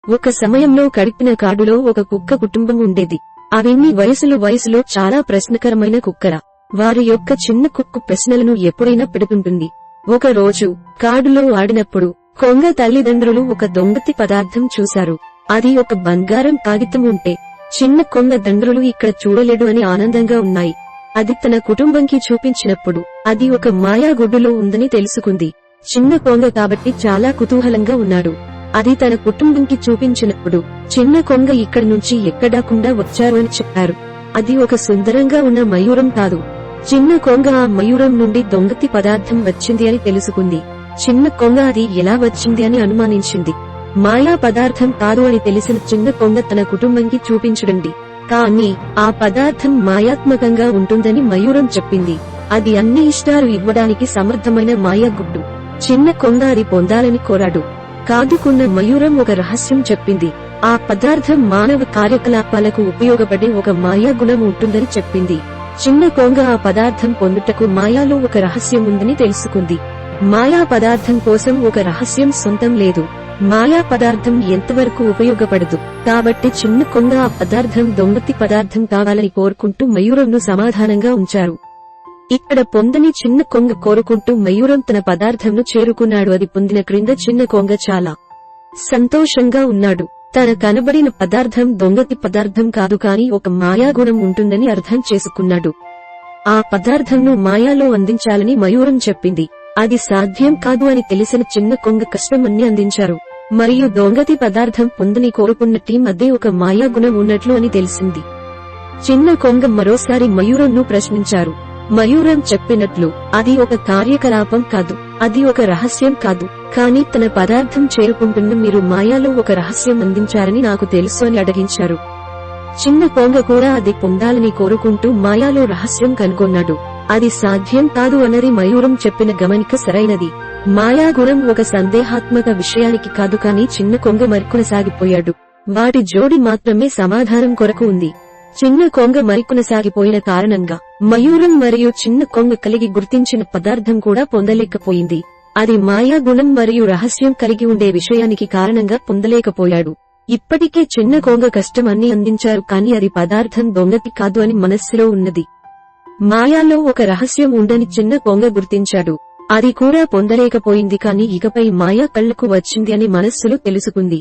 ఒక సమయంలో గడిపిన కాడులో ఒక కుక్క కుటుంబం ఉండేది. అవన్నీ వయసులో చాలా ప్రశ్నకరమైన కుక్కల. వారి యొక్క చిన్న కుక్కు ప్రశ్నలను ఎప్పుడైనా పెడుతుంటుంది. ఒక రోజు కాడులో ఆడినప్పుడు కొంగ తల్లిదండ్రులు ఒక దొంగతి పదార్థం చూశారు. అది ఒక బంగారం కాగితం ఉంటే చిన్న కొంగ దండ్రులు ఇక్కడ చూడలేడు అని ఆనందంగా ఉన్నాయి. అది తన కుటుంబంకి చూపించినప్పుడు అది ఒక మాయాగుడ్డులో ఉందని తెలుసుకుంది. చిన్న కొంగ కాబట్టి చాలా కుతూహలంగా ఉన్నాడు. అది తన కుటుంబంకి చూపించినప్పుడు చిన్న కొంగ ఇక్కడి నుంచి ఎక్కడాకుండా వచ్చారు అని చెప్పారు. అది ఒక సుందరంగా ఉన్న మయూరం కాదు. చిన్న కొంగ ఆ మయూరం నుండి దొంగతి పదార్థం వచ్చింది అని తెలుసుకుంది. చిన్న కొంగ అది ఎలా వచ్చింది అని అనుమానించింది. మాయా పదార్థం కాదు అని తెలిసిన చిన్న కొంగ తన కుటుంబంకి చూపించడండి. కానీ ఆ పదార్థం మాయాత్మకంగా ఉంటుందని మయూరం చెప్పింది. అది అన్ని ఇష్టాలు ఇవ్వడానికి సమర్థమైన మాయాగుడ్డు. చిన్న కొంగ అది పొందాలని కోరాడు. కాదుకున్న మయూరం ఒక రహస్యం చెప్పింది. ఆ పదార్థం మానవ కార్యకలాపాలకు ఉపయోగపడే ఒక మాయా గుణం ఉంటుందని చెప్పింది. చిన్న కొంగ ఆ పదార్థం పొందుటకు మాయాలో ఒక రహస్యం ఉందని తెలుసుకుంది. మాయా పదార్థం కోసం ఒక రహస్యం సొంతం లేదు. మాయా పదార్థం ఎంతవరకు ఉపయోగపడదు. కాబట్టి చిన్న కొంగ ఆ పదార్థం దొంగతి పదార్థం కావాలని కోరుకుంటూ మయూరంను సమాధానంగా ఉంచారు. ఇక్కడ పొందని చిన్న కొంగ కోరుకుంటూ మయూరం తన పదార్థంను చేరుకున్నాడు. అది పొందిన క్రింద చిన్న కొంగ చాలా సంతోషంగా ఉన్నాడు. తన కనబడిన పదార్థం దొంగతి పదార్థం కాదు కానీ ఒక మాయాగుణం ఉంటుందని అర్థం చేసుకున్నాడు. ఆ పదార్థంను మాయాలో అందించాలని మయూరం చెప్పింది. అది సాధ్యం కాదు అని తెలిసిన చిన్న కొంగ కష్టమన్ని అందించారు. మరియు దొంగతి పదార్థం పొందని కోరుకున్న టీం మధ్య ఒక మాయాగుణం ఉన్నట్లు అని తెలిసింది. చిన్న కొంగ మరోసారి మయూరంను ప్రశ్నించారు. మయూరం చెప్పినట్లు అది ఒక కార్యకలాపం కాదు, అది ఒక రహస్యం కాదు. కానీ తన పదార్థం చేరుకుంటున్న మీరు మాయాలో ఒక రహస్యం అందించారని నాకు తెలుసు అని అడిగించారు. చిన్న కొంగ కూడా అది పొందాలని కోరుకుంటూ మాయాలో రహస్యం కనుగొన్నాడు. అది సాధ్యం కాదు అన్నది మయూరం చెప్పిన గమనిక సరైనది. మాయాగుణం ఒక సందేహాత్మక విషయానికి కాదు కానీ చిన్న కొంగ మరికొనసాగిపోయాడు. వాటి జోడి మాత్రమే సమాధానం కొరకు ఉంది. చిన్న కొంగ మరికొనసాగిపోయిన కారణంగా మయూరం మరియు చిన్న కొంగ కలిగి గుర్తించిన పదార్థం కూడా పొందలేకపోయింది. అది మాయాగుణం మరియు రహస్యం కలిగి ఉండే విషయానికి కారణంగా పొందలేకపోయాడు. ఇప్పటికే చిన్న కొంగ కష్టం అన్ని అందించారు కానీ అది పదార్థం దొంగతి కాదు అని మనస్సులో ఉన్నది. మాయాలో ఒక రహస్యం ఉందని చిన్న కొంగ గుర్తించాడు. అది కూడా పొందలేకపోయింది కానీ ఇకపై మాయా కళ్లకు వచ్చింది అని మనస్సులో తెలుసుకుంది.